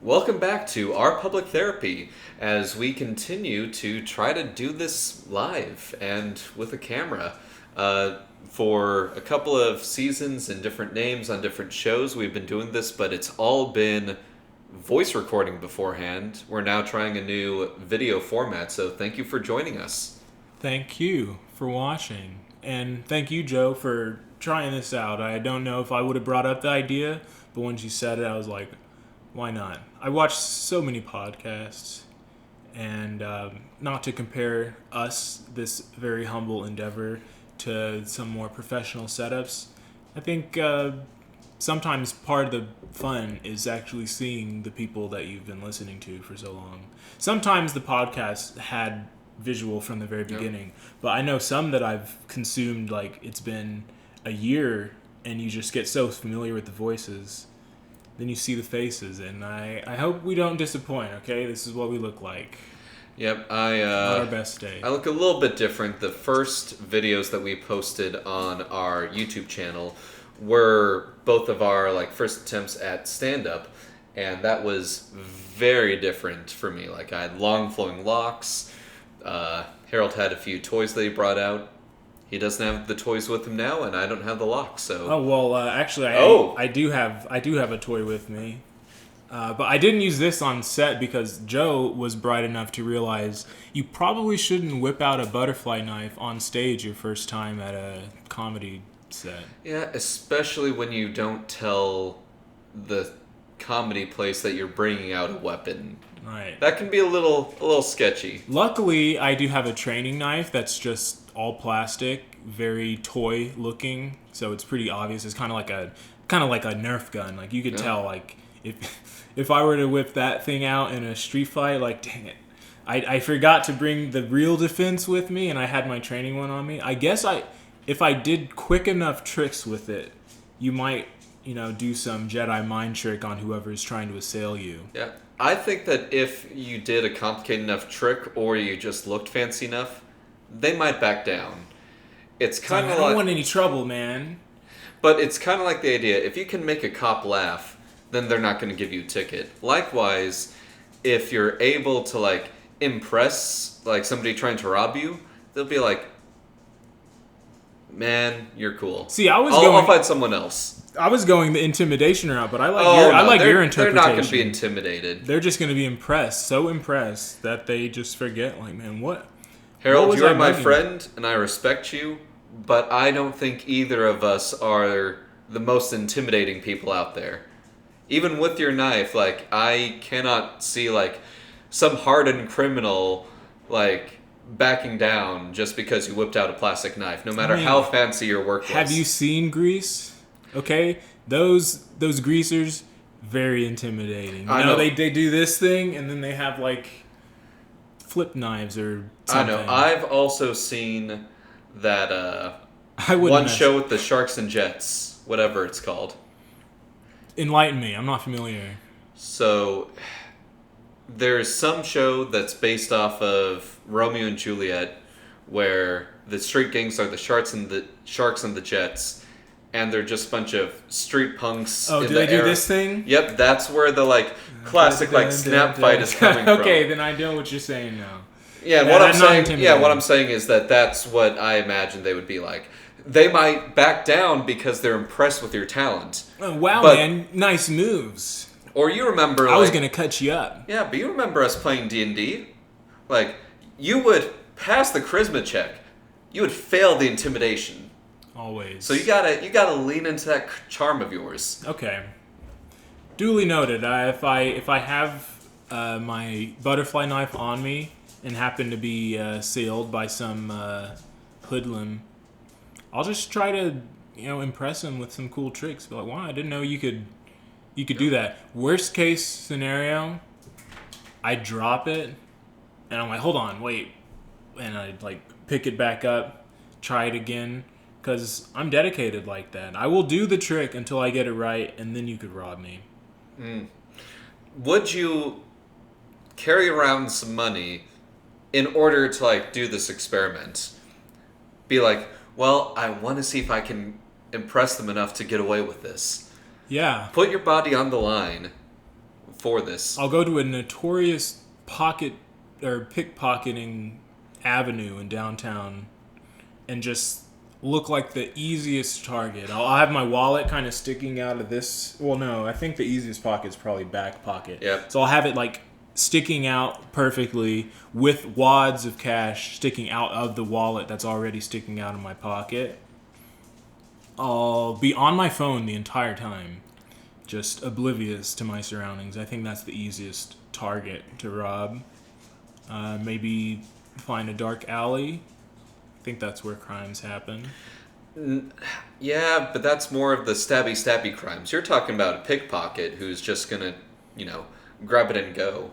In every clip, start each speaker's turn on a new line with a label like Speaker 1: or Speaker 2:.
Speaker 1: Welcome back to Our Public Therapy as we continue to try to do this live and with a camera. For a couple of seasons and different names on different shows, we've been doing this, but it's all been voice recording beforehand. We're now trying a new video format, so thank you for joining us.
Speaker 2: Thank you for watching. And thank you, Joe, for trying this out. I don't know if I would have brought up the idea, but when you said it, I was like, why not? I watch so many podcasts, and not to compare us, this very humble endeavor, to some more professional setups, I think sometimes part of the fun is actually seeing the people that you've been listening to for so long. Sometimes the podcast had visual from the very beginning, but I know some that I've consumed, like it's been a year, and you just get so familiar with the voices. Then you see the faces, and I hope we don't disappoint, okay? This is what we look like.
Speaker 1: Yep,
Speaker 2: Not our best day.
Speaker 1: I look a little bit different. The first videos that we posted on our YouTube channel were both of our first attempts at stand-up, and that was very different for me. Like, I had long flowing locks. Harold had a few toys that he brought out. He doesn't have the toys with him now, and I don't have the locks. So.
Speaker 2: Oh well, actually, I do have a toy with me, but I didn't use this on set because Joe was bright enough to realize you probably shouldn't whip out a butterfly knife on stage your first time at a comedy set.
Speaker 1: Yeah, especially when you don't tell the comedy place that you're bringing out a weapon.
Speaker 2: Right.
Speaker 1: That can be a little sketchy.
Speaker 2: Luckily, I do have a training knife that's just all plastic, very toy looking, so it's pretty obvious. It's kind of like a Nerf gun. Like you could tell, like if I were to whip that thing out in a street fight, like dang it, I forgot to bring the real defense with me, and I had my training one on me. I guess if I did quick enough tricks with it, you might do some Jedi mind trick on whoever is trying to assail you.
Speaker 1: Yeah. I think that if you did a complicated enough trick or you just looked fancy enough, they might back down. It's kind of
Speaker 2: I don't want any trouble, man.
Speaker 1: But it's kind of like the idea, if you can make a cop laugh, then they're not going to give you a ticket. Likewise, if you're able to impress somebody trying to rob you, they'll be like, man, you're cool.
Speaker 2: See,
Speaker 1: I'll find someone else.
Speaker 2: I was going the intimidation route, but I like your interpretation.
Speaker 1: They're not going to be intimidated.
Speaker 2: They're just going to be impressed, so impressed that they just forget, like, man, what?
Speaker 1: Harold, you're my friend, and I respect you, but I don't think either of us are the most intimidating people out there. Even with your knife, I cannot see, some hardened criminal, backing down just because you whipped out a plastic knife, no matter how fancy your work was.
Speaker 2: Have you seen Grease? Okay, those greasers, very intimidating. I know they do this thing, and then they have flip knives or something.
Speaker 1: I know. I've also seen that one show with the Sharks and Jets, whatever it's called.
Speaker 2: Enlighten me. I'm not familiar.
Speaker 1: So there's some show that's based off of Romeo and Juliet, where the street gangs are the Sharks and the Jets. And they're just a bunch of street punks.
Speaker 2: Oh, do they do this thing?
Speaker 1: Yep, that's where the classic snap fight is coming from.
Speaker 2: Okay, then I know what you're saying now.
Speaker 1: Yeah, what I'm saying is that's what I imagine they would be like. They might back down because they're impressed with your talent.
Speaker 2: Oh, wow, man, nice moves.
Speaker 1: Or you remember
Speaker 2: I was gonna cut you up.
Speaker 1: Yeah, but you remember us playing D&D? You would pass the charisma check. You would fail the intimidation.
Speaker 2: Always.
Speaker 1: So you gotta lean into that charm of yours.
Speaker 2: Okay. Duly noted. If I have my butterfly knife on me and happen to be sealed by some hoodlum, I'll just try to impress him with some cool tricks. Be like, wow, I didn't know you could do that. Worst case scenario, I drop it and I'm like, hold on, wait, and I pick it back up, try it again. Because I'm dedicated like that. I will do the trick until I get it right, and then you could rob me.
Speaker 1: Would you carry around some money in order to do this experiment? Be like, well, I want to see if I can impress them enough to get away with this.
Speaker 2: Yeah.
Speaker 1: Put your body on the line for this.
Speaker 2: I'll go to a notorious pocket or pickpocketing avenue in downtown and just look like the easiest target. I'll have my wallet kind of sticking out of this. Well, no, I think the easiest pocket is probably back pocket.
Speaker 1: Yep.
Speaker 2: So I'll have it like sticking out perfectly with wads of cash sticking out of the wallet that's already sticking out of my pocket. I'll be on my phone the entire time, just oblivious to my surroundings. I think that's the easiest target to rob. Maybe find a dark alley. I think that's where crimes happen.
Speaker 1: Yeah, but that's more of the stabby crimes. You're talking about a pickpocket who's just gonna, grab it and go.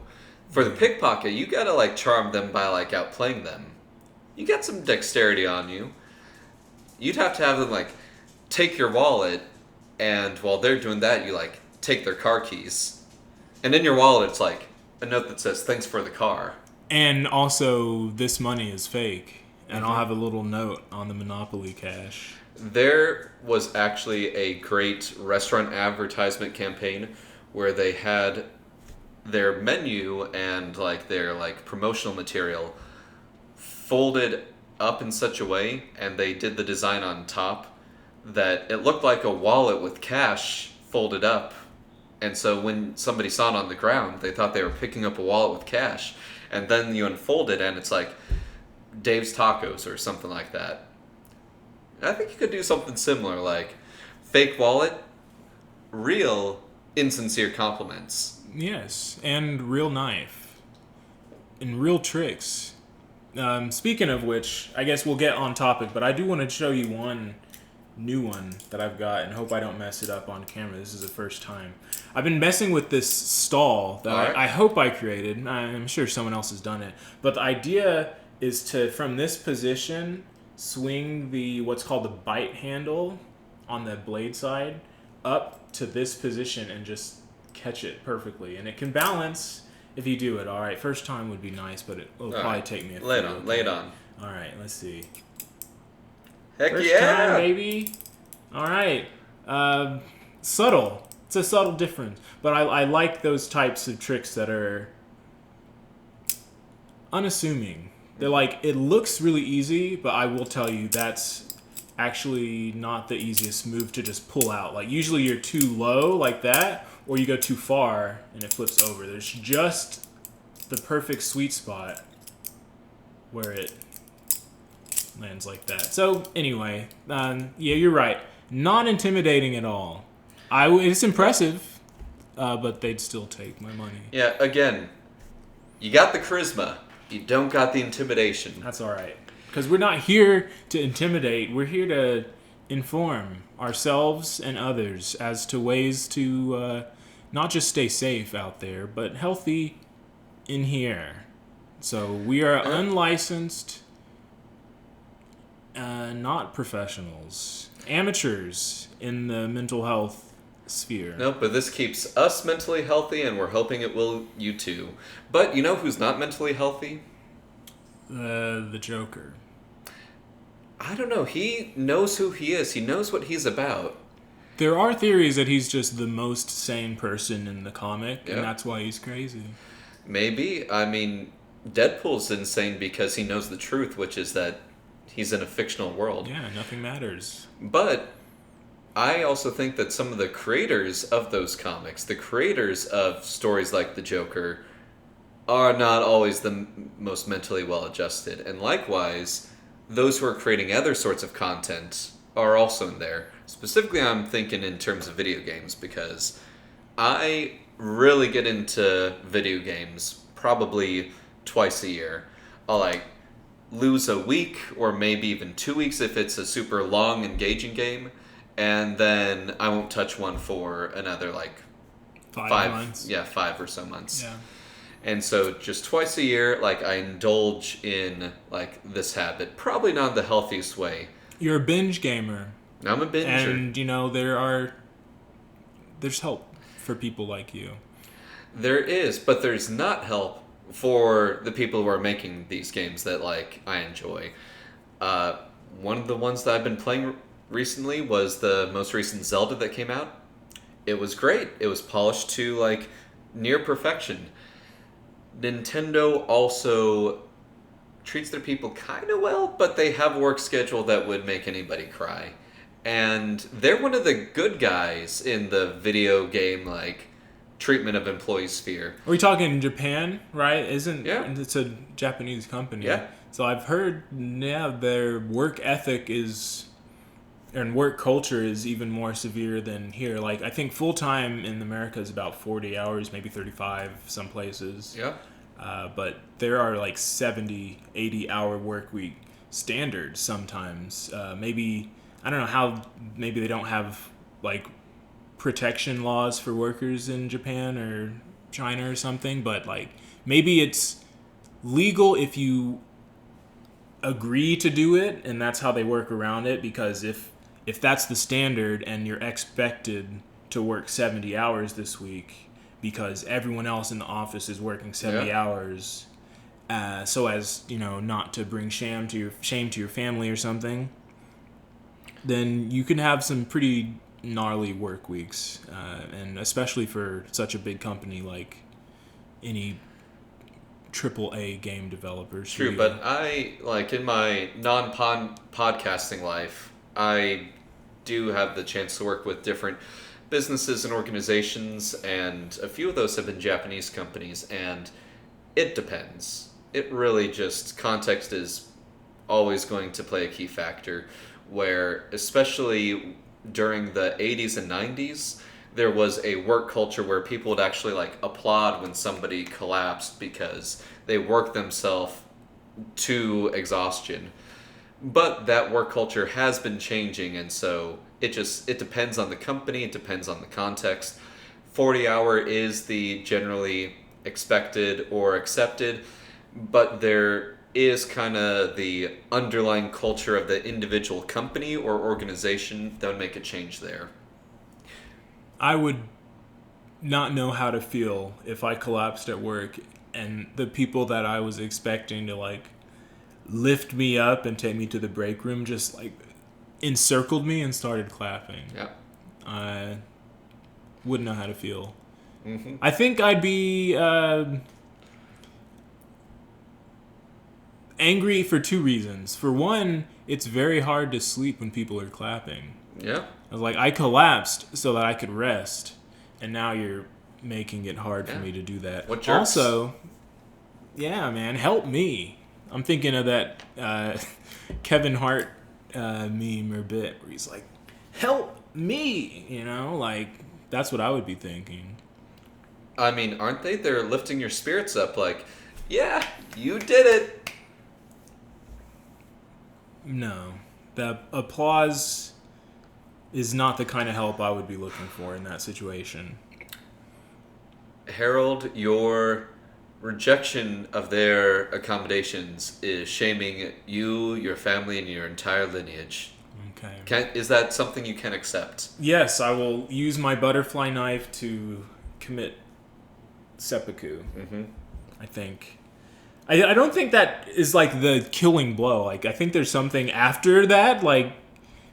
Speaker 1: For the pickpocket, you gotta like charm them by like outplaying them. You got some dexterity on you. You'd have to have them like take your wallet, and while they're doing that, you like take their car keys, and in your wallet it's like a note that says "Thanks for the car."
Speaker 2: And also, this money is fake. And
Speaker 1: Mm-hmm.
Speaker 2: I'll have a little note on the Monopoly cash.
Speaker 1: There was actually a great restaurant advertisement campaign where they had their menu and like their like promotional material folded up in such a way, and they did the design on top that it looked like a wallet with cash folded up. And so when somebody saw it on the ground, they thought they were picking up a wallet with cash. And then you unfold it and it's like Dave's Tacos or something like that. I think you could do something similar, like fake wallet, real insincere compliments.
Speaker 2: Yes, and real knife. And real tricks. Speaking of which, I guess we'll get on topic, but I do want to show you one new one that I've got and hope I don't mess it up on camera. This is the first time. I've been messing with this stall that
Speaker 1: Alright.
Speaker 2: I hope I created. I'm sure someone else has done it. But the idea is to, from this position, swing the what's called the bite handle on the blade side up to this position and just catch it perfectly. And it can balance if you do it. All right, first time would be nice, but it'll probably
Speaker 1: Alright.
Speaker 2: take me a few.
Speaker 1: Lay it on, lay it on.
Speaker 2: All right, let's see.
Speaker 1: Heck
Speaker 2: First
Speaker 1: yeah!
Speaker 2: time, baby. All right. Subtle. It's a subtle difference. But I like those types of tricks that are unassuming. They're like, it looks really easy, but I will tell you that's actually not the easiest move to just pull out. Like, usually you're too low like that, or you go too far and it flips over. There's just the perfect sweet spot where it lands like that. So, anyway, yeah, you're right. Not intimidating at all. It's impressive, but they'd still take my money.
Speaker 1: Yeah, again, you got the charisma. You don't got the intimidation.
Speaker 2: That's all right. Because we're not here to intimidate. We're here to inform ourselves and others as to ways to not just stay safe out there, but healthy in here. So we are unlicensed, not professionals, amateurs in the mental health sphere.
Speaker 1: Nope, but this keeps us mentally healthy, and we're hoping it will you too. But you know who's not mentally healthy?
Speaker 2: The Joker.
Speaker 1: I don't know. He knows who he is. He knows what he's about.
Speaker 2: There are theories that he's just the most sane person in the comic,
Speaker 1: Yeah.
Speaker 2: and that's why he's crazy.
Speaker 1: Maybe. I mean, Deadpool's insane because he knows the truth, which is that he's in a fictional world.
Speaker 2: Yeah, nothing matters.
Speaker 1: But I also think that some of the creators of those comics, the creators of stories like the Joker, are not always the most mentally well-adjusted. And likewise, those who are creating other sorts of content are also in there. Specifically, I'm thinking in terms of video games, because I really get into video games probably twice a year. I'll like lose a week or maybe even 2 weeks if it's a super long, engaging game, and then I won't touch one for another like
Speaker 2: 5 months.
Speaker 1: Yeah, 5 or so months.
Speaker 2: Yeah.
Speaker 1: And so just twice a year, like I indulge in like this habit. Probably not in the healthiest way.
Speaker 2: You're a binge gamer.
Speaker 1: I'm a binger.
Speaker 2: And, there's help for people like you.
Speaker 1: There is, but there's not help for the people who are making these games that like I enjoy. One of the ones that I've been playing recently was the most recent Zelda that came out. It was great. It was polished to like near perfection. Nintendo also treats their people kind of well, but they have a work schedule that would make anybody cry. And they're one of the good guys in the video game, like, treatment of employee sphere.
Speaker 2: Are we talking Japan, right?
Speaker 1: Yeah.
Speaker 2: It's a Japanese company.
Speaker 1: Yeah.
Speaker 2: So I've heard, their work ethic and work culture is even more severe than here. Like, I think full-time in America is about 40 hours, maybe 35 some places.
Speaker 1: Yeah.
Speaker 2: But there are like 70, 80-hour work week standards sometimes. Maybe, I don't know how, maybe they don't have like protection laws for workers in Japan or China or something, but like maybe it's legal if you agree to do it, and that's how they work around it, because if that's the standard and you're expected to work 70 hours this week because everyone else in the office is working 70 hours, so as, not to bring shame to your family or something, then you can have some pretty gnarly work weeks, and especially for such a big company like any AAA game developer.
Speaker 1: True, but I, like, in my non-podcasting life, I do have the chance to work with different businesses and organizations, and a few of those have been Japanese companies, and it depends. It really just, context is always going to play a key factor, where, especially during the 80s and 90s, there was a work culture where people would actually, like, applaud when somebody collapsed because they worked themselves to exhaustion. But that work culture has been changing, and so it depends on the company, it depends on the context. 40-hour is the generally expected or accepted, but there is kind of the underlying culture of the individual company or organization that would make a change there.
Speaker 2: I would not know how to feel if I collapsed at work and the people that I was expecting to, like, lift me up and take me to the break room just, like, encircled me and started clapping.
Speaker 1: Yeah.
Speaker 2: I wouldn't know how to feel.
Speaker 1: Mm-hmm.
Speaker 2: I think I'd be angry for two reasons. For one, it's very hard to sleep when people are clapping.
Speaker 1: Yeah.
Speaker 2: I was like, I collapsed so that I could rest, and now you're making it hard for me to do that.
Speaker 1: What jerks?
Speaker 2: Also, yeah, man, help me. I'm thinking of that Kevin Hart meme or bit where he's like, help me, like, that's what I would be thinking.
Speaker 1: I mean, aren't they? They're lifting your spirits up, like, yeah, you did it.
Speaker 2: No, the applause is not the kind of help I would be looking for in that situation.
Speaker 1: Harold, your rejection of their accommodations is shaming you, your family, and your entire lineage.
Speaker 2: Okay.
Speaker 1: Is that something you can accept?
Speaker 2: Yes, I will use my butterfly knife to commit seppuku.
Speaker 1: Mm-hmm.
Speaker 2: I think. I don't think that is, like, the killing blow. Like, I think there's something after that. Like,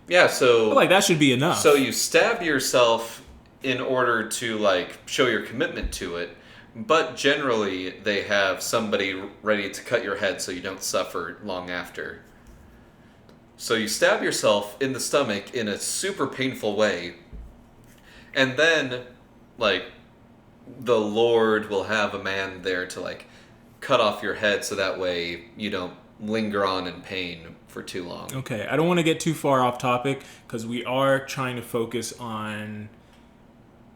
Speaker 1: yeah, so
Speaker 2: like, that should be enough.
Speaker 1: So you stab yourself in order to, like, show your commitment to it, but generally they have somebody ready to cut your head so you don't suffer long after. So you stab yourself in the stomach in a super painful way, and then, like, the Lord will have a man there to, like, cut off your head so that way you don't linger on in pain for too long.
Speaker 2: Okay, I don't want to get too far off topic because we are trying to focus on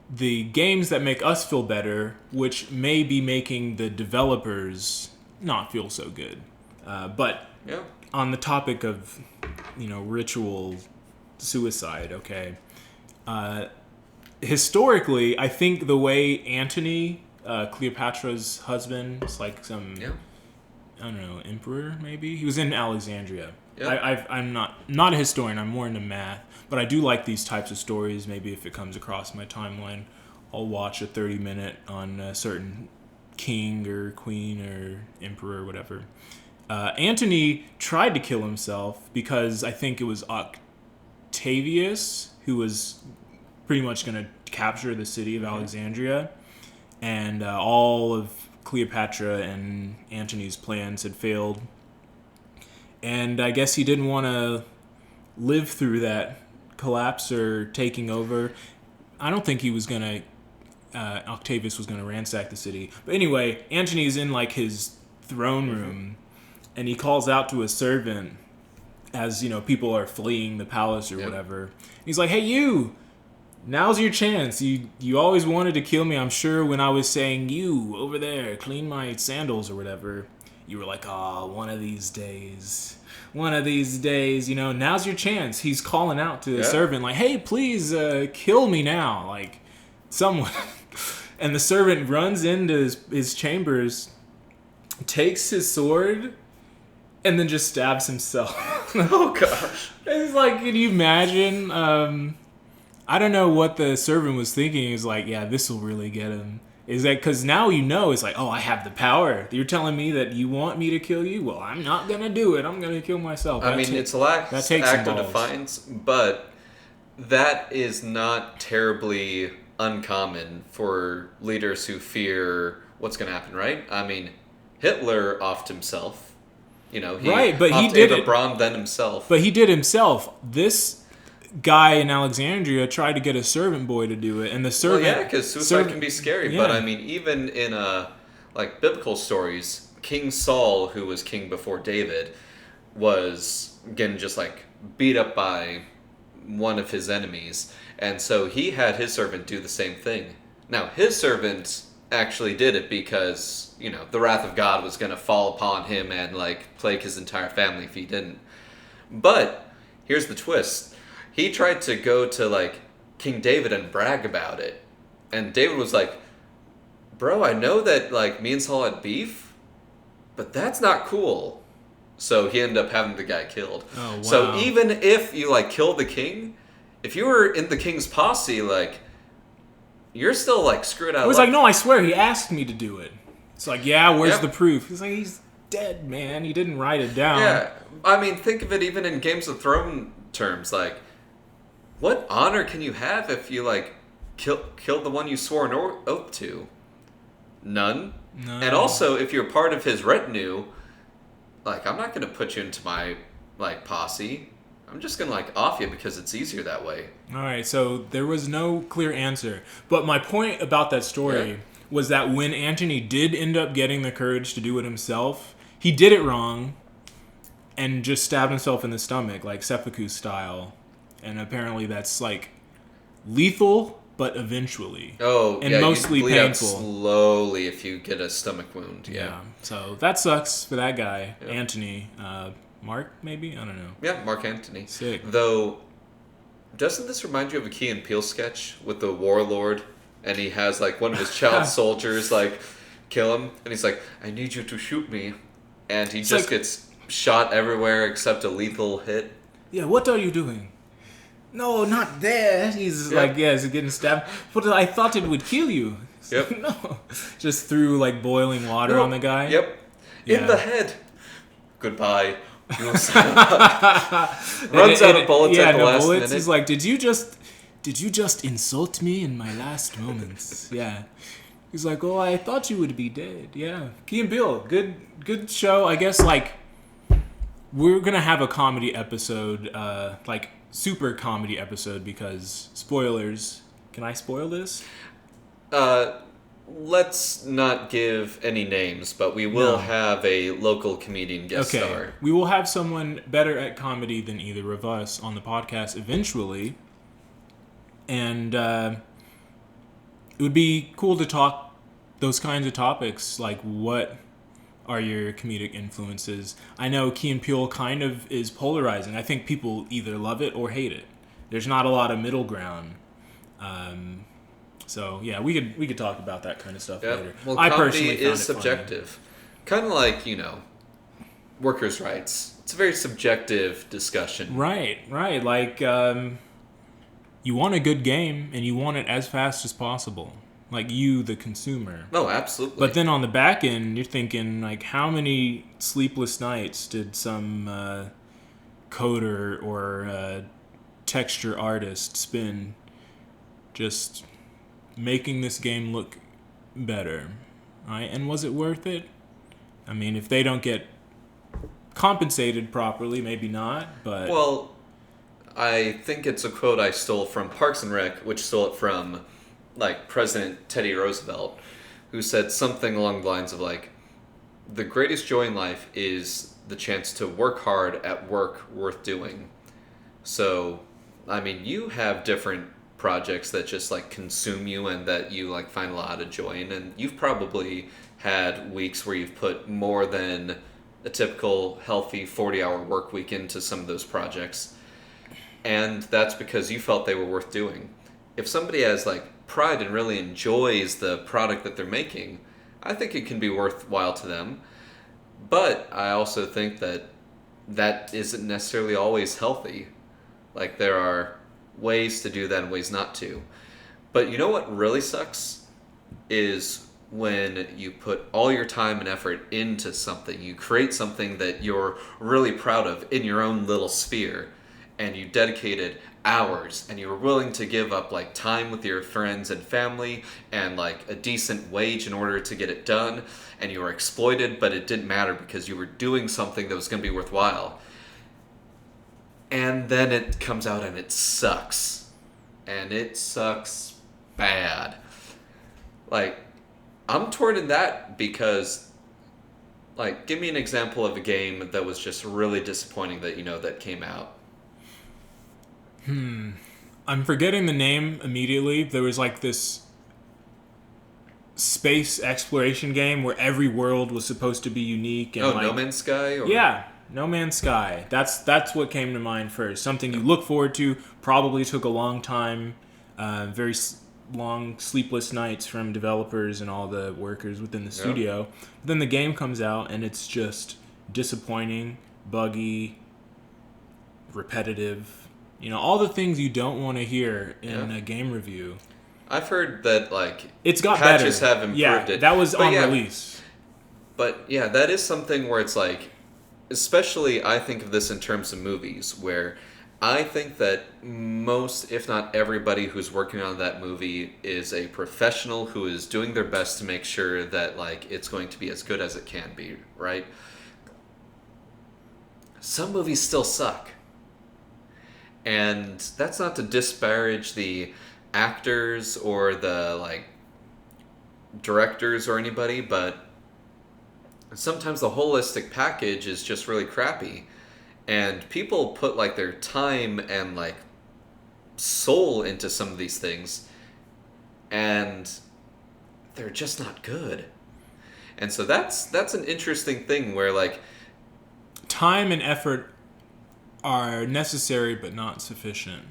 Speaker 2: the games that make us feel better, which may be making the developers not feel so good. But
Speaker 1: yeah.
Speaker 2: On the topic of, ritual suicide, okay, historically, I think the way Antony, Cleopatra's husband, is like some, I don't know, emperor maybe? He was in Alexandria. Yeah. I'm not a historian, I'm more into math, but I do like these types of stories. Maybe if it comes across my timeline, I'll watch a 30-minute on a certain king or queen or emperor or whatever. Antony tried to kill himself because I think it was Octavius who was pretty much going to capture the city of Alexandria. and all of Cleopatra and Antony's plans had failed. And I guess he didn't want to live through that collapse or taking over. I don't think he was going to Octavius was going to ransack the city. But anyway, Antony's in like his throne room, and he calls out to a servant as, you know, people are fleeing the palace or whatever. He's like, "Hey, you! Now's your chance. You always wanted to kill me. I'm sure when I was saying, you over there, clean my sandals or whatever, you were like, oh, one of these days, you know, now's your chance." He's calling out to the servant like, "Hey, please kill me now, like someone." And the servant runs into his chambers, takes his sword, and then just stabs himself.
Speaker 1: Oh, gosh.
Speaker 2: It's like, can you imagine? I don't know what the servant was thinking. He was like, yeah, this will really get him. Is that because now you know, it's like, oh, I have the power. You're telling me that you want me to kill you? Well, I'm not going to do it. I'm going to kill myself.
Speaker 1: I mean, it's a act of defiance, but that is not terribly uncommon for leaders who fear what's going to happen, right? I mean, Hitler offed himself. You know, he
Speaker 2: did
Speaker 1: it. Braun then himself.
Speaker 2: But he did himself. This guy in Alexandria tried to get a servant boy to do it, and the servant...
Speaker 1: Well, yeah, because suicide can be scary. Yeah. But, I mean, even in, like, biblical stories, King Saul, who was king before David, was, again, just, like, beat up by one of his enemies. And so he had his servant do the same thing. Now, his servant actually did it because, you know, the wrath of God was going to fall upon him and, like, plague his entire family if he didn't. But here's the twist. He tried to go to, like, King David and brag about it. And David was like, bro, I know that, like, me and Saul had beef, but that's not cool. So he ended up having the guy killed.
Speaker 2: Oh, wow.
Speaker 1: So even if you, like, kill the king, if you were in the king's posse, like, you're still, like, screwed out.
Speaker 2: It was like, no, I swear, he asked me to do it. It's like, yeah, where's the proof? He's like, he's dead, man. He didn't write it down.
Speaker 1: Yeah, I mean, think of it even in Games of Thrones terms, like, what honor can you have if you, like, killed the one you swore an oath to? None. And also, if you're part of his retinue, like, I'm not going to put you into my, like, posse. I'm just going to, like, off you because it's easier that way.
Speaker 2: All right, so there was no clear answer. But my point about that story was that when Antony did end up getting the courage to do it himself, he did it wrong and just stabbed himself in the stomach, like seppuku style. And apparently that's, like, lethal, but eventually.
Speaker 1: Oh,
Speaker 2: and mostly
Speaker 1: you bleed
Speaker 2: painful.
Speaker 1: Out slowly if you get a stomach wound. Yeah.
Speaker 2: So that sucks for that guy, Antony. Mark, maybe? I don't know.
Speaker 1: Yeah, Mark Antony.
Speaker 2: Sick.
Speaker 1: Though, doesn't this remind you of a Key and Peele sketch with the warlord? And he has, like, one of his child soldiers, like, kill him. And he's like, I need you to shoot me. And he just gets shot everywhere except a lethal hit.
Speaker 2: Yeah, what are you doing? No, not there. He's like, he's getting stabbed. But I thought it would kill you.
Speaker 1: Yep.
Speaker 2: No. Just threw, like, boiling water on the guy.
Speaker 1: Yep.
Speaker 2: Yeah.
Speaker 1: In the head. Goodbye. Runs out of bullets at the last minute.
Speaker 2: He's like, did you just insult me in my last moments? Yeah. He's like, oh, I thought you would be dead. Yeah. Key and Peele, good show. I guess, like, we're gonna have a comedy episode, like, super comedy episode, because spoilers. Can I spoil this?
Speaker 1: Let's not give any names, but we will have a local comedian guest star.
Speaker 2: We will have someone better at comedy than either of us on the podcast eventually. And it would be cool to talk those kinds of topics, like what are your comedic influences. I know Key and Peele kind of is polarizing. I think people either love it or hate it. There's not a lot of middle ground. So yeah, we could talk about that kind of stuff later.
Speaker 1: Well, comedy is subjective, kind of like, you know, workers' rights. It's a very subjective discussion.
Speaker 2: Right. Like, you want a good game and you want it as fast as possible. Like, you, the consumer.
Speaker 1: Oh, absolutely.
Speaker 2: But then on the back end, you're thinking, like, how many sleepless nights did some coder or texture artist spend just making this game look better, right? And was it worth it? I mean, if they don't get compensated properly, maybe not, but
Speaker 1: Well, I think it's a quote I stole from Parks and Rec, which stole it from like President Teddy Roosevelt, who said something along the lines of like, the greatest joy in life is the chance to work hard at work worth doing. So, I mean, you have different projects that just like consume you and that you like find a lot of joy in, and you've probably had weeks where you've put more than a typical healthy 40-hour work week into some of those projects. And that's because you felt they were worth doing. If somebody has like pride and really enjoys the product that they're making, I think it can be worthwhile to them. But I also think that that isn't necessarily always healthy. Like there are ways to do that and ways not to. But you know what really sucks is when you put all your time and effort into something. You create something that you're really proud of in your own little sphere, and you dedicated hours and you were willing to give up like time with your friends and family and like a decent wage in order to get it done, and you were exploited, but it didn't matter because you were doing something that was going to be worthwhile. And then it comes out and it sucks. And it sucks bad. Like, I'm torn in that because, like, give me an example of a game that was just really disappointing that you know that came out.
Speaker 2: I'm forgetting the name immediately. There was like this space exploration game where every world was supposed to be unique and
Speaker 1: Oh,
Speaker 2: like,
Speaker 1: No Man's Sky? Or...
Speaker 2: yeah, No Man's Sky. That's what came to mind first. Something you look forward to. Probably took a long time. Long sleepless nights from developers and all the workers within the studio. But then the game comes out and it's just disappointing, buggy, repetitive. You know, all the things you don't want to hear in a game review.
Speaker 1: I've heard that, like,
Speaker 2: It's got
Speaker 1: patches
Speaker 2: better.
Speaker 1: have improved
Speaker 2: yeah,
Speaker 1: it.
Speaker 2: that was
Speaker 1: But
Speaker 2: on
Speaker 1: yeah,
Speaker 2: release.
Speaker 1: But yeah, that is something where it's like, especially I think of this in terms of movies, where I think that most, if not everybody who's working on that movie is a professional who is doing their best to make sure that like it's going to be as good as it can be, right? Some movies still suck. And that's not to disparage the actors or the like directors or anybody, but sometimes the holistic package is just really crappy, and people put like their time and like soul into some of these things, and they're just not good. And so that's an interesting thing where like
Speaker 2: Time and effort are necessary but not sufficient.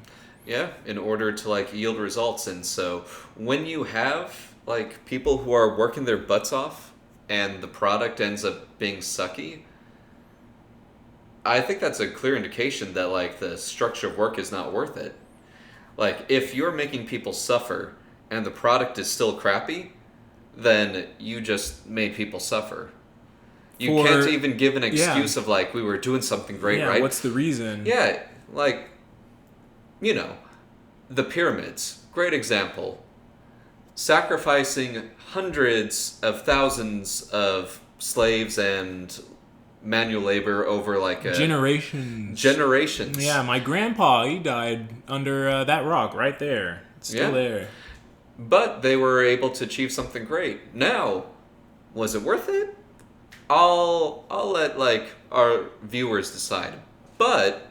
Speaker 1: yeah, in order to like yield results. And so when you have like people who are working their butts off and the product ends up being sucky, I think that's a clear indication that like the structure of work is not worth it. Like if you're making people suffer and the product is still crappy, then you just made people suffer. You can't even give an excuse of like we were doing something great,
Speaker 2: yeah,
Speaker 1: right?
Speaker 2: what's the reason?
Speaker 1: Yeah, like, you know, the pyramids, great example. Sacrificing hundreds of thousands of slaves and manual labor over like a generations.
Speaker 2: Yeah, my grandpa, he died under that rock right there. It's still there.
Speaker 1: But they were able to achieve something great. Now, was it worth it? I'll let like our viewers decide. But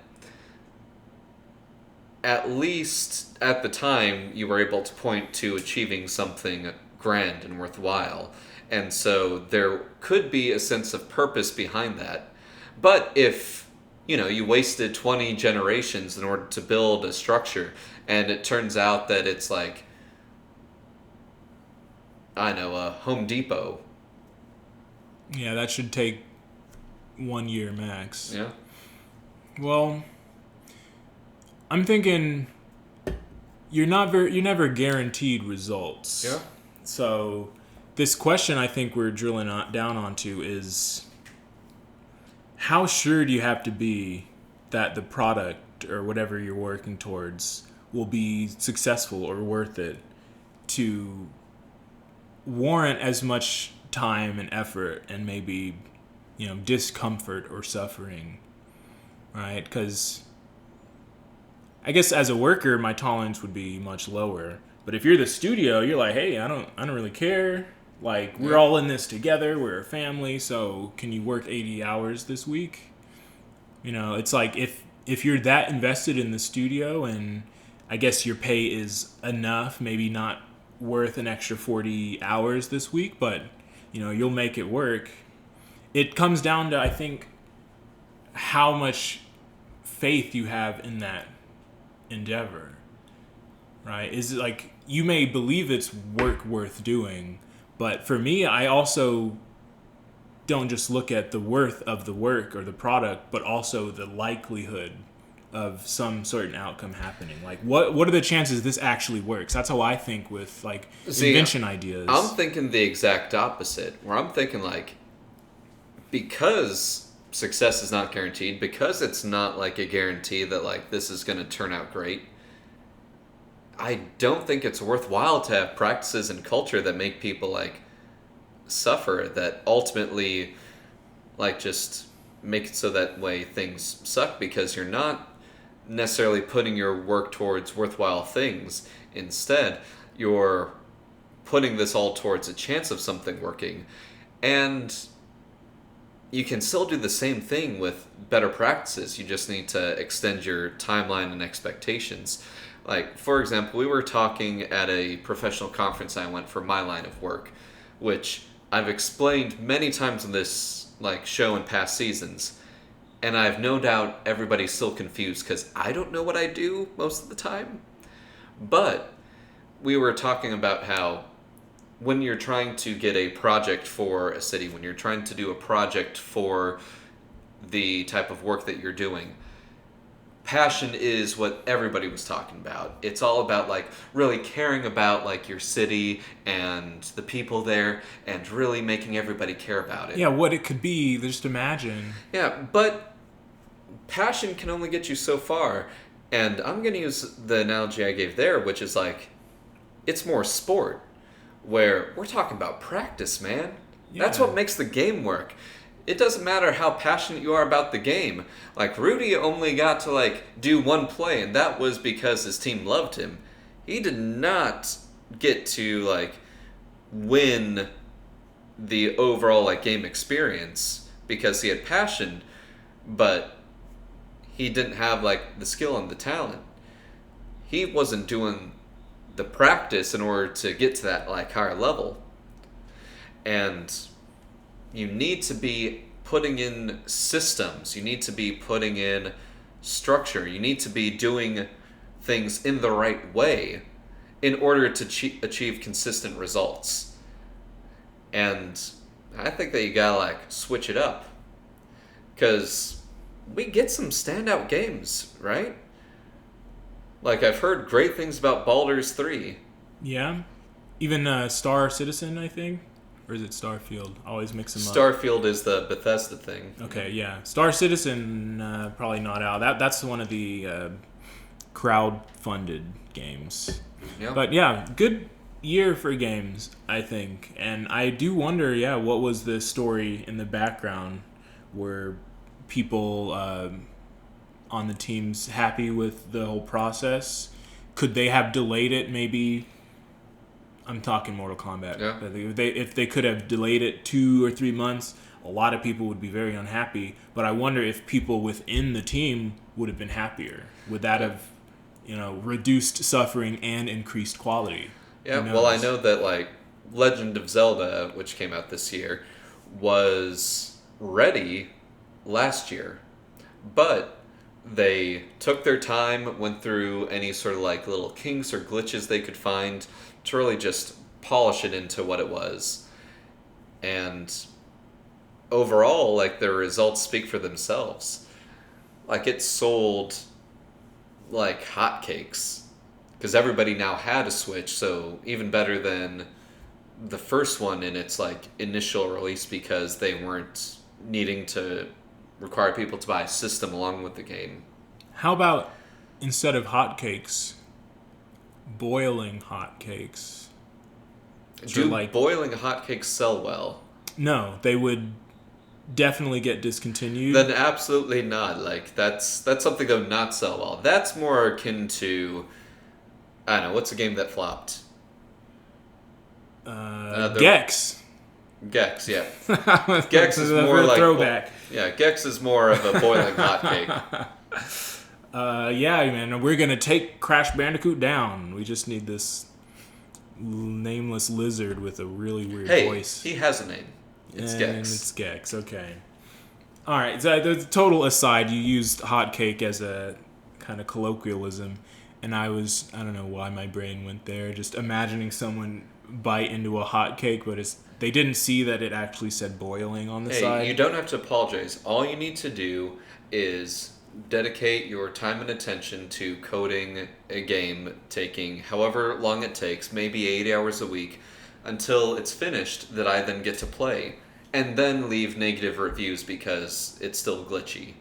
Speaker 1: at least at the time you were able to point to achieving something grand and worthwhile. And so there could be a sense of purpose behind that. But if, you know, you wasted 20 generations in order to build a structure and it turns out that it's like, I know, a Home Depot.
Speaker 2: Yeah, that should take 1 year max.
Speaker 1: Yeah.
Speaker 2: Well, I'm thinking you're never guaranteed results.
Speaker 1: Yeah.
Speaker 2: So this question I think we're drilling down onto is how sure do you have to be that the product or whatever you're working towards will be successful or worth it to warrant as much time and effort and maybe, discomfort or suffering, right? Because I guess as a worker, my tolerance would be much lower. But if you're the studio, you're like, hey, I don't really care. Like, we're all in this together. We're a family. So can you work 80 hours this week? It's like if you're that invested in the studio, and I guess your pay is enough, maybe not worth an extra 40 hours this week, but you'll make it work. It comes down to, I think, how much faith you have in that endeavor, right? Is it like, you may believe it's work worth doing, but for me, I also don't just look at the worth of the work or the product, but also the likelihood of some certain outcome happening. Like, what are the chances this actually works? That's how I think with, like, invention ideas.
Speaker 1: I'm thinking the exact opposite, where I'm thinking, like, because success is not guaranteed, because it's not, like, a guarantee that, like, this is going to turn out great, I don't think it's worthwhile to have practices and culture that make people, like, suffer, that ultimately, like, just make it so that way things suck, because you're not necessarily putting your work towards worthwhile things. Instead, you're putting this all towards a chance of something working. And you can still do the same thing with better practices. You just need to extend your timeline and expectations. Like, for example, we were talking at a professional conference I went for my line of work, which I've explained many times in this, like, show in past seasons. And I have no doubt everybody's still confused because I don't know what I do most of the time. But we were talking about how when you're trying to get a project for a city, when you're trying to do a project for the type of work that you're doing, passion is what everybody was talking about. It's all about, like, really caring about, like, your city and the people there and really making everybody care about it.
Speaker 2: Yeah, what it could be, just imagine.
Speaker 1: Yeah, but passion can only get you so far. And I'm going to use the analogy I gave there, which is, like, it's more sport, where we're talking about practice, man. Yeah. That's what makes the game work. It doesn't matter how passionate you are about the game. Like, Rudy only got to, like, do one play, and that was because his team loved him. He did not get to, like, win the overall, like, game experience because he had passion, but he didn't have, like, the skill and the talent. He wasn't doing the practice in order to get to that, like, higher level. And you need to be putting in systems. You need to be putting in structure. You need to be doing things in the right way in order to achieve consistent results. And I think that you gotta, like, switch it up. Because we get some standout games, right? Like, I've heard great things about Baldur's 3.
Speaker 2: Yeah. Even Star Citizen, I think. Or is it Starfield? I always mix them up.
Speaker 1: Starfield is the Bethesda thing.
Speaker 2: Okay, yeah. Star Citizen, probably not out. That's one of the crowd-funded games. Yeah. But yeah, good year for games, I think. And I do wonder, what was the story in the background? Were people on the teams happy with the whole process? Could they have delayed it maybe? I'm talking Mortal Kombat. Yeah. If they could have delayed it 2 or 3 months, a lot of people would be very unhappy. But I wonder if people within the team would have been happier. Would that have, reduced suffering and increased quality?
Speaker 1: Yeah, well, I know that, like, Legend of Zelda, which came out this year, was ready last year. But they took their time, went through any sort of, like, little kinks or glitches they could find to really just polish it into what it was. And overall, like, the results speak for themselves. Like, it sold like hotcakes because everybody now had a Switch, so even better than the first one in its, like, initial release, because they weren't needing to require people to buy a system along with the game.
Speaker 2: How about, instead of hotcakes, boiling hotcakes?
Speaker 1: Do boiling hotcakes sell well?
Speaker 2: No, they would definitely get discontinued.
Speaker 1: Then absolutely not. Like that's something that would not sell well. That's more akin to, I don't know, what's a game that flopped?
Speaker 2: Gex.
Speaker 1: Gex, yeah. Gex is more like
Speaker 2: throwback.
Speaker 1: Gex is more of a boiling hotcake.
Speaker 2: Yeah, man. We're gonna take Crash Bandicoot down. We just need this nameless lizard with a really weird voice.
Speaker 1: He has a name. It's Gex.
Speaker 2: It's Gex. Okay. All right. So the total aside, you used hotcake as a kind of colloquialism, and I don't know why my brain went there. Just imagining someone bite into a hotcake, but they didn't see that it actually said boiling on the side.
Speaker 1: You don't have to apologize. All you need to do is dedicate your time and attention to coding a game, taking however long it takes, maybe 80 hours a week, until it's finished, that I then get to play, and then leave negative reviews because it's still glitchy.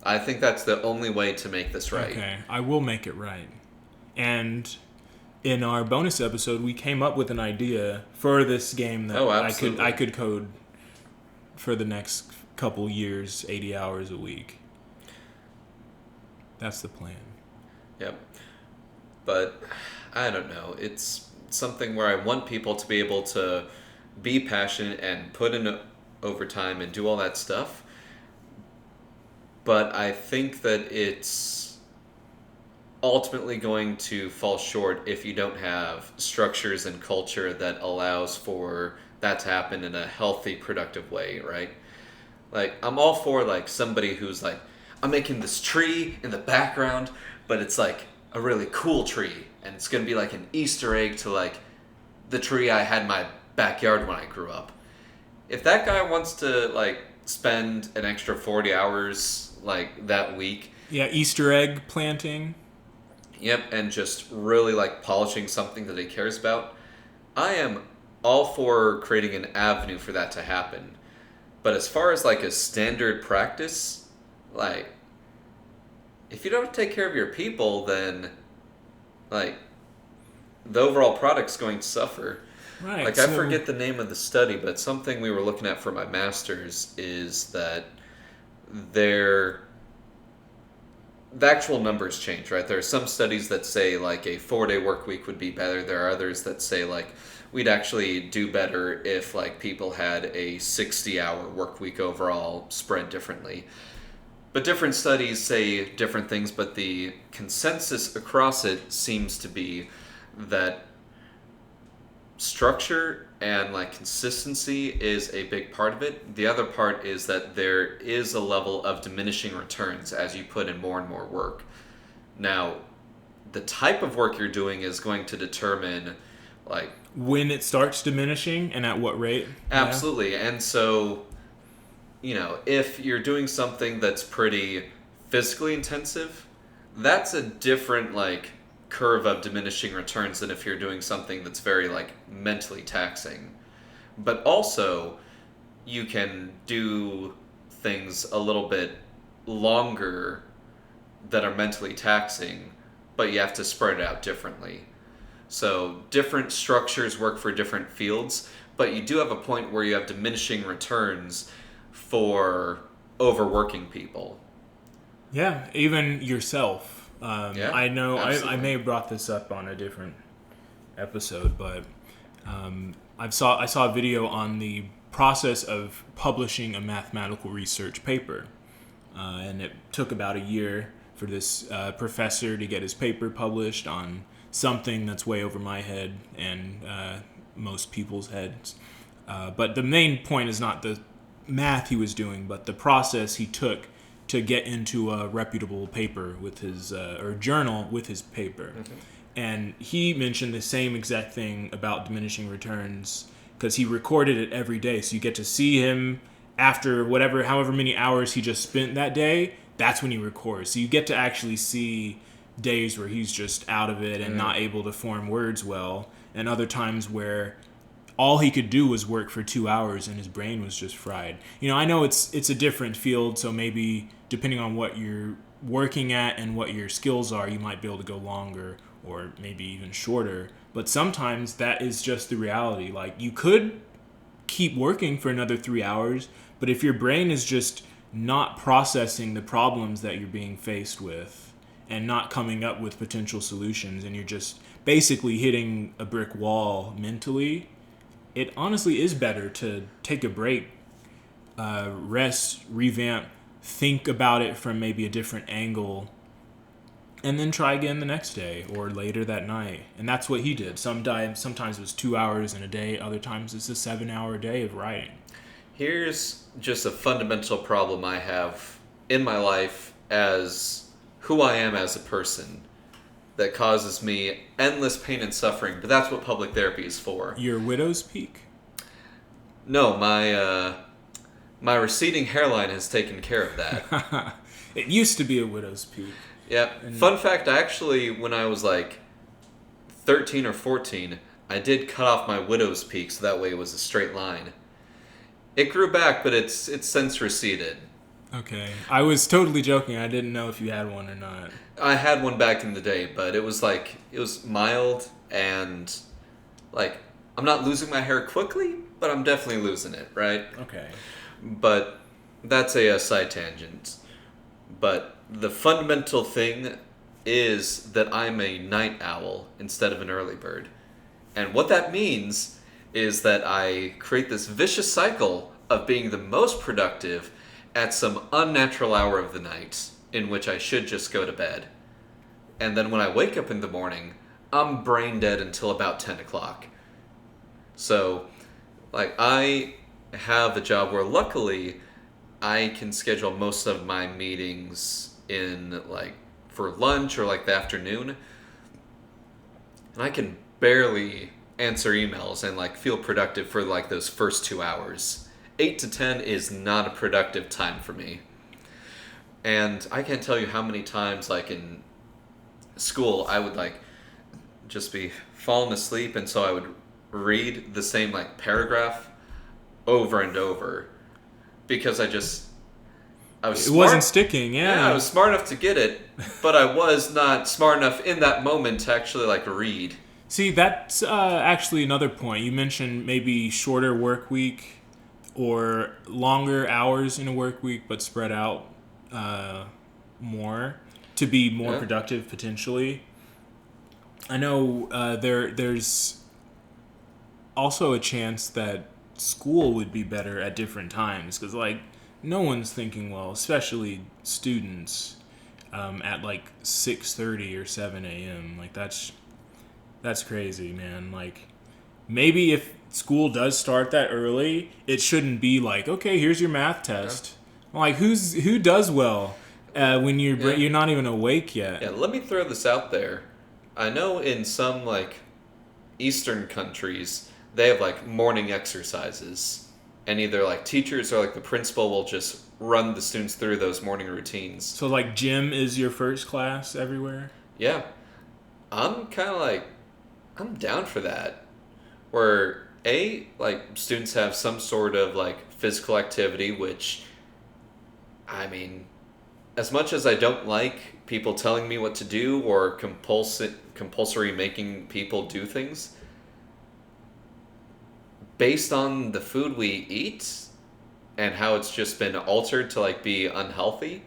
Speaker 1: I think that's the only way to make this right.
Speaker 2: Okay, I will make it right. And in our bonus episode, we came up with an idea for this game that I could code for the next couple years, 80 hours a week. That's the plan.
Speaker 1: Yep. But I don't know. It's something where I want people to be able to be passionate and put in overtime and do all that stuff. But I think that it's ultimately going to fall short if you don't have structures and culture that allows for that to happen in a healthy, productive way, right? Like, I'm all for, like, somebody who's like, I'm making this tree in the background, but it's like a really cool tree, and it's gonna be like an Easter egg to like the tree I had in my backyard when I grew up. If that guy wants to like spend an extra 40 hours like that week,
Speaker 2: Easter egg planting,
Speaker 1: and just really like polishing something that he cares about, I am all for creating an avenue for that to happen. But as far as like a standard practice, like, if you don't take care of your people, then, like, the overall product's going to suffer.
Speaker 2: Right.
Speaker 1: Like, I forget the name of the study, but something we were looking at for my master's is that the actual numbers change, right? There are some studies that say, like, a 4-day work week would be better. There are others that say, like, we'd actually do better if, like, people had a 60-hour work week overall spread differently. But different studies say different things, but the consensus across it seems to be that structure and like consistency is a big part of it. The other part is that there is a level of diminishing returns as you put in more and more work. Now, the type of work you're doing is going to determine like
Speaker 2: when it starts diminishing and at what rate.
Speaker 1: Absolutely. And so, you know, if you're doing something that's pretty physically intensive, that's a different, like, curve of diminishing returns than if you're doing something that's very, like, mentally taxing. But also, you can do things a little bit longer that are mentally taxing, but you have to spread it out differently. So, different structures work for different fields, but you do have a point where you have diminishing returns for overworking people.
Speaker 2: Yeah, even yourself. I know I may have brought this up on a different episode, but I saw a video on the process of publishing a mathematical research paper, and it took about a year for this professor to get his paper published on something that's way over my head and most people's heads. But the main point is not the math he was doing, but the process he took to get into a reputable paper with his or journal with his paper. Mm-hmm. And he mentioned the same exact thing about diminishing returns because he recorded it every day, so you get to see him after however many hours he just spent that day. That's when he records, so you get to actually see days where he's just out of it and not able to form words well, and other times where all he could do was work for 2 hours and his brain was just fried. You know, I know it's a different field, so maybe depending on what you're working at and what your skills are, you might be able to go longer or maybe even shorter. But sometimes that is just the reality. Like, you could keep working for another 3 hours, but if your brain is just not processing the problems that you're being faced with and not coming up with potential solutions, and you're just basically hitting a brick wall mentally, it honestly is better to take a break, rest, revamp, think about it from maybe a different angle, and then try again the next day or later that night. And that's what he did. Sometimes it was 2 hours in a day. Other times it's a 7-hour day of writing.
Speaker 1: Here's just a fundamental problem I have in my life as who I am as a person that causes me endless pain and suffering, but that's what public therapy is for.
Speaker 2: Your widow's peak?
Speaker 1: No, my receding hairline has taken care of that.
Speaker 2: It used to be a widow's peak.
Speaker 1: Yeah. Fun fact, I actually, when I was like 13 or 14, I did cut off my widow's peak so that way it was a straight line. It grew back, but it's since receded.
Speaker 2: Okay. I was totally joking. I didn't know if you had one or not.
Speaker 1: I had one back in the day, but it was mild and like I'm not losing my hair quickly, but I'm definitely losing it, right?
Speaker 2: Okay.
Speaker 1: But that's a side tangent. But the fundamental thing is that I'm a night owl instead of an early bird. And what that means is that I create this vicious cycle of being the most productive at some unnatural hour of the night in which I should just go to bed. And then when I wake up in the morning, I'm brain dead until about 10 o'clock. So, like, I have a job where luckily I can schedule most of my meetings in, like, for lunch or, like, the afternoon. And I can barely answer emails and, like, feel productive for, like, those first 2 hours. 8 to 10 is not a productive time for me. And I can't tell you how many times, like, in school, I would, like, just be falling asleep, and so I would read the same, like, paragraph over and over because I was
Speaker 2: It
Speaker 1: smart.
Speaker 2: wasn't sticking, yeah.
Speaker 1: I was smart enough to get it, but I was not smart enough in that moment to actually, like, read.
Speaker 2: See, that's actually another point. You mentioned maybe shorter work week or longer hours in a work week, but spread out more to be more productive potentially. I know there's also a chance that school would be better at different times because, like, no one's thinking well, especially students, at like 6:30 or 7 a.m. Like, that's crazy, man. Like, maybe if school does start that early, it shouldn't be like, okay, here's your math test. Like, who does well when you're not even awake yet?
Speaker 1: Yeah, let me throw this out there. I know in some, like, Eastern countries, they have, like, morning exercises. And either, like, teachers or, like, the principal will just run the students through those morning routines.
Speaker 2: So, like, gym is your first class everywhere?
Speaker 1: Yeah. I'm kind of, like, I'm down for that. Where, like, students have some sort of, like, physical activity, which, I mean, as much as I don't like people telling me what to do or compulsory making people do things, based on the food we eat and how it's just been altered to, like, be unhealthy,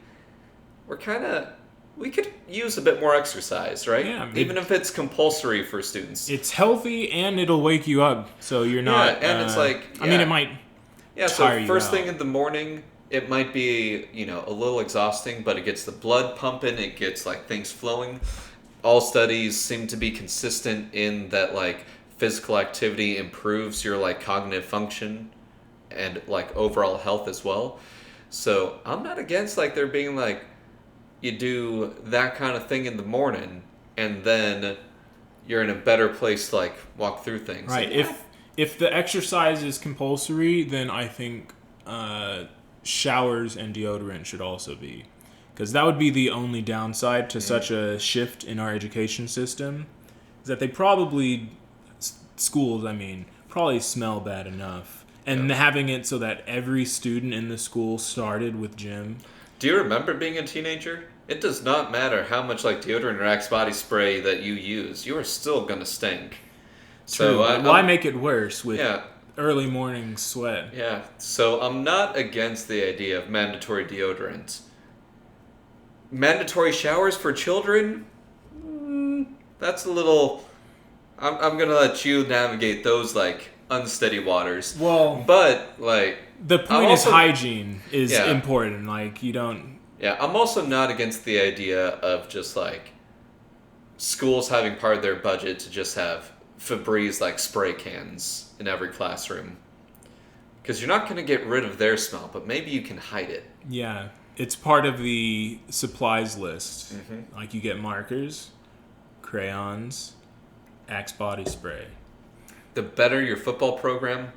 Speaker 1: we could use a bit more exercise, right?
Speaker 2: Yeah,
Speaker 1: even if it's compulsory for students.
Speaker 2: It's healthy and it'll wake you up, so you're not.
Speaker 1: Yeah, and it's like,
Speaker 2: I mean, it might.
Speaker 1: Yeah,
Speaker 2: tire
Speaker 1: so
Speaker 2: you
Speaker 1: first
Speaker 2: out.
Speaker 1: thing in the morning, it might be, a little exhausting, but it gets the blood pumping, it gets, like, things flowing. All studies seem to be consistent in that, like, physical activity improves your, like, cognitive function and, like, overall health as well. So I'm not against, like, there being, like, you do that kind of thing in the morning and then you're in a better place to, like, walk through things.
Speaker 2: Right.
Speaker 1: Like,
Speaker 2: If the exercise is compulsory, then I think showers and deodorant should also be. Because that would be the only downside to such a shift in our education system. Is that they probably, schools, I mean, probably smell bad enough. And having it so that every student in the school started with gym.
Speaker 1: Do you remember being a teenager? It does not matter how much, like, deodorant or Axe body spray that you use. You are still going to stink. So
Speaker 2: True, but why make it worse with
Speaker 1: yeah,
Speaker 2: early morning sweat?
Speaker 1: yeah. So I'm not against the idea of mandatory deodorant. Mandatory showers for children? That's a little. I'm gonna let you navigate those like unsteady waters.
Speaker 2: Well,
Speaker 1: But like
Speaker 2: the
Speaker 1: I'm
Speaker 2: point is
Speaker 1: also-
Speaker 2: hygiene is
Speaker 1: Yeah.
Speaker 2: important. Like, you don't.
Speaker 1: Yeah, I'm also not against the idea of just like schools having part of their budget to just have Febreze like spray cans in every classroom. Because you're not going to get rid of their smell, but maybe you can hide it.
Speaker 2: Yeah, it's part of the supplies list.
Speaker 1: Mhm.
Speaker 2: Like, you get markers, crayons, Axe body spray.
Speaker 1: The better your football program,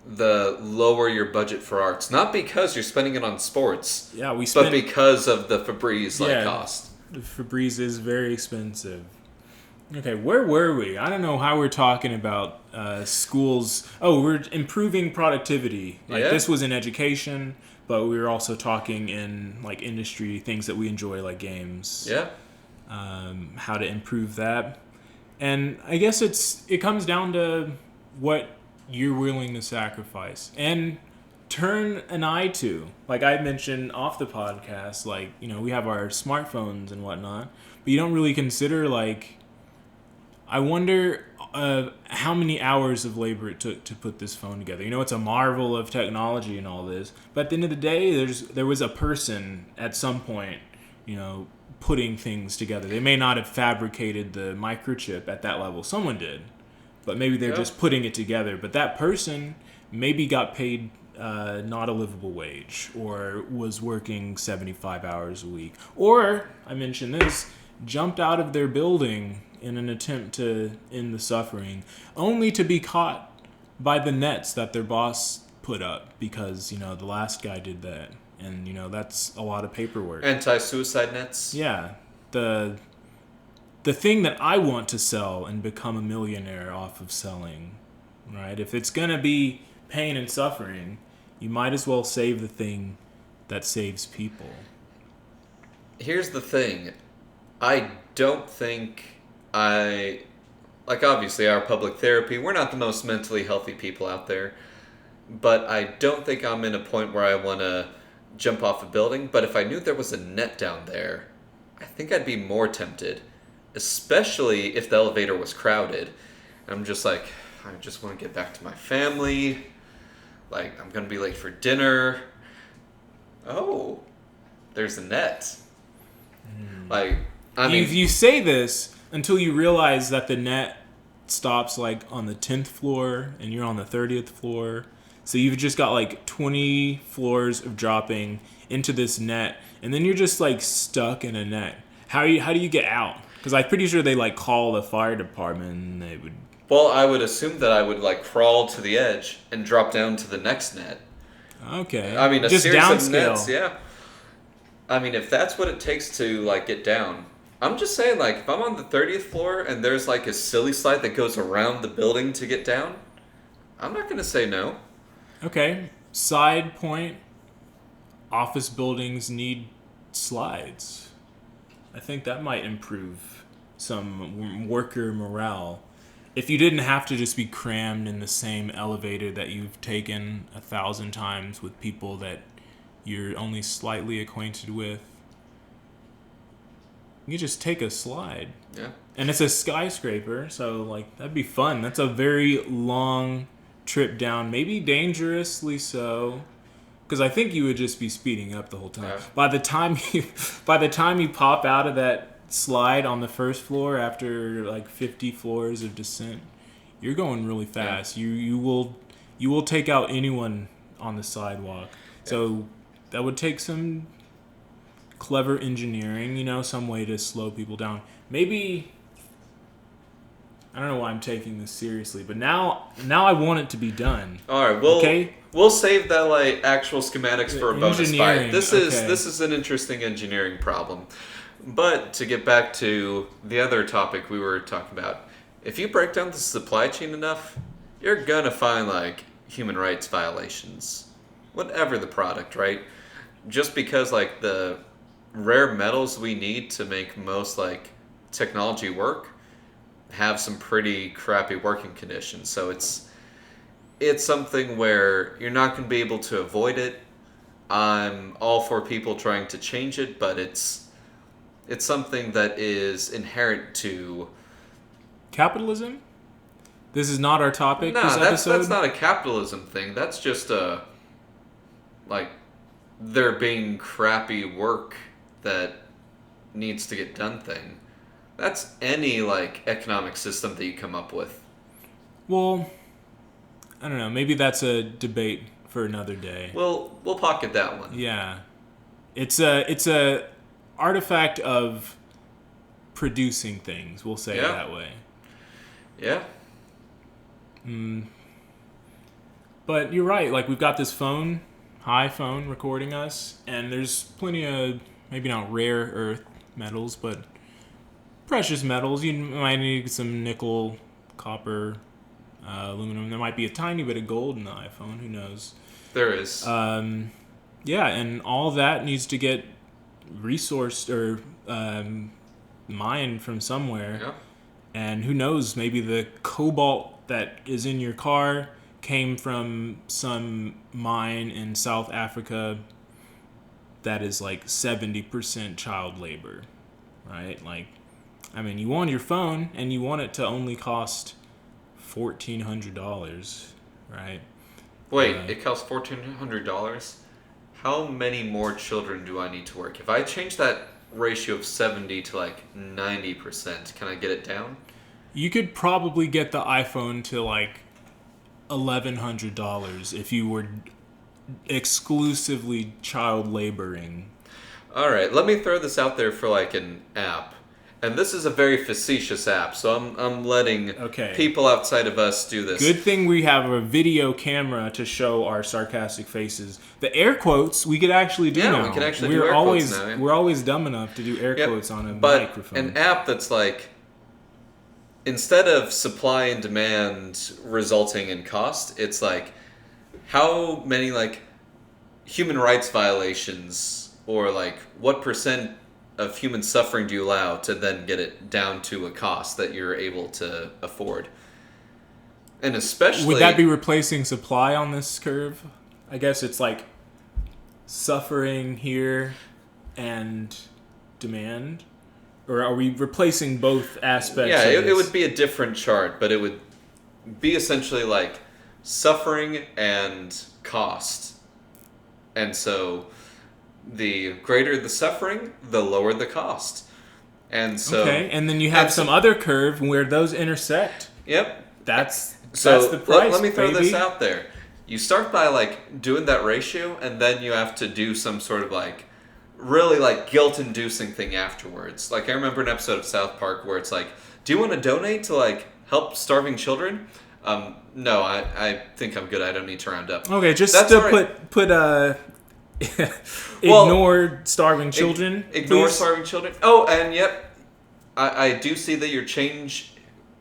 Speaker 1: the lower your budget for arts. Not because you're spending it on sports,
Speaker 2: Yeah, we
Speaker 1: but
Speaker 2: spent.
Speaker 1: because of the Febreze like
Speaker 2: Yeah.
Speaker 1: cost.
Speaker 2: Febreze is very expensive. Okay, where were we? I don't know how we're talking about schools. Oh, we're improving productivity. Like,
Speaker 1: Yeah.
Speaker 2: this was in education, but we were also talking in like industry things that we enjoy, like games.
Speaker 1: Yeah.
Speaker 2: How to improve that. And I guess it comes down to what you're willing to sacrifice and turn an eye to. Like I mentioned off the podcast, like, we have our smartphones and whatnot, but you don't really consider, like, I wonder how many hours of labor it took to put this phone together. It's a marvel of technology and all this, but at the end of the day, there was a person at some point, putting things together. They may not have fabricated the microchip at that level. Someone did, but maybe they're
Speaker 1: Yeah.
Speaker 2: just putting it together. But that person maybe got paid not a livable wage, or was working 75 hours a week, or, I mentioned this, jumped out of their building in an attempt to end the suffering, only to be caught by the nets that their boss put up because, the last guy did that. And, that's a lot of paperwork.
Speaker 1: Anti-suicide nets.
Speaker 2: Yeah. The thing that I want to sell and become a millionaire off of selling, right? If it's going to be pain and suffering, you might as well save the thing that saves people.
Speaker 1: Here's the thing. I don't think obviously our public therapy, we're not the most mentally healthy people out there, but I don't think I'm in a point where I want to jump off a building. But if I knew there was a net down there, I think I'd be more tempted, especially if the elevator was crowded. I'm just like, I just want to get back to my family. Like, I'm going to be late for dinner. Oh, there's a net. Like, I mean,
Speaker 2: you say this until you realize that the net stops like on the 10th floor and you're on the 30th floor. So you've just got like 20 floors of dropping into this net, and then you're just like stuck in a net. How do you get out? Because I'm pretty sure they like call the fire department and they would.
Speaker 1: well, I would assume that I would like crawl to the edge and drop down to the next net.
Speaker 2: Okay.
Speaker 1: I mean, a
Speaker 2: just
Speaker 1: series
Speaker 2: downscale.
Speaker 1: of nets, yeah. I mean, if that's what it takes to like get down, I'm just saying, like, if I'm on the 30th floor and there's like a silly slide that goes around the building to get down, I'm not gonna say no.
Speaker 2: Okay. Side point. Office buildings need slides. I think that might improve some worker morale. If you didn't have to just be crammed in the same elevator that you've taken 1,000 times with people that you're only slightly acquainted with, you just take a slide.
Speaker 1: Yeah.
Speaker 2: And it's a skyscraper, so like that'd be fun. That's a very long trip down, maybe dangerously so, because I think you would just be speeding up the whole time.
Speaker 1: Yeah.
Speaker 2: By the time you pop out of that slide on the first floor after like 50 floors of descent, you're going really fast.
Speaker 1: Yeah.
Speaker 2: You will take out anyone on the sidewalk.
Speaker 1: Yeah.
Speaker 2: So that would take some clever engineering, some way to slow people down. Maybe, I don't know why I'm taking this seriously, but now I want it to be done.
Speaker 1: All right, we'll save that like actual schematics for a bonus
Speaker 2: Engineering,
Speaker 1: fight. This
Speaker 2: okay.
Speaker 1: is an interesting engineering problem. But to get back to the other topic we were talking about, if you break down the supply chain enough, you're gonna find like human rights violations, whatever the product, right? Just because like the rare metals we need to make most like technology work, have some pretty crappy working conditions. So it's something where you're not going to be able to avoid it. I'm all for people trying to change it, but it's something that is inherent to
Speaker 2: Capitalism? This is not our topic
Speaker 1: no,
Speaker 2: this episode?
Speaker 1: that's not a capitalism thing. That's just a like there being crappy work that needs to get done thing. That's any like economic system that you come up with.
Speaker 2: Well, I don't know. Maybe that's a debate for another day.
Speaker 1: We'll pocket that one.
Speaker 2: Yeah. It's a artifact of producing things, we'll say it that way.
Speaker 1: Yeah.
Speaker 2: But you're right. Like, we've got this phone, high phone, recording us, and there's plenty of, maybe not rare earth metals, but precious metals. You might need some nickel, copper, aluminum. There might be a tiny bit of gold in the iPhone. Who knows?
Speaker 1: There is.
Speaker 2: Yeah, and all that needs to get resourced or mined from somewhere.
Speaker 1: Yeah.
Speaker 2: And who knows, maybe the cobalt that is in your car came from some mine in South Africa that is like 70% child labor, right? Like, I mean, you want your phone and you want it to only cost $1,400, right?
Speaker 1: Wait, it costs $1,400? How many more children do I need to work? If I change that ratio of 70 to like 90%, can I get it down?
Speaker 2: You could probably get the iPhone to like $1,100 if you were exclusively child laboring.
Speaker 1: All right, let me throw this out there for like an app. And this is a very facetious app, so I'm letting people outside of us do this.
Speaker 2: Good thing we have a video camera to show our sarcastic faces. The air quotes we could actually do now.
Speaker 1: Yeah, we can actually do air quotes now. Yeah.
Speaker 2: We're always dumb enough to do air quotes on a microphone.
Speaker 1: An app that's like, instead of supply and demand resulting in cost, it's like, how many like human rights violations or like what percent of human suffering do you allow to then get it down to a cost that you're able to afford? And especially...
Speaker 2: Would that be replacing supply on this curve? I guess it's like suffering here and demand? Or are we replacing both aspects?
Speaker 1: Yeah, it would be a different chart, but it would be essentially like suffering and cost. And so... the greater the suffering, the lower the cost. And so...
Speaker 2: Okay, and then you have some other curve where those intersect.
Speaker 1: Yep.
Speaker 2: That's the price,
Speaker 1: let me throw this out there. You start by, like, doing that ratio, and then you have to do some sort of, like, really, like, guilt-inducing thing afterwards. Like, I remember an episode of South Park where it's like, do you want to donate to, like, help starving children? No, I think I'm good. I don't need to round up.
Speaker 2: Okay, just put ignore starving children.
Speaker 1: Ignore starving children. Oh, and yep, I do see that your change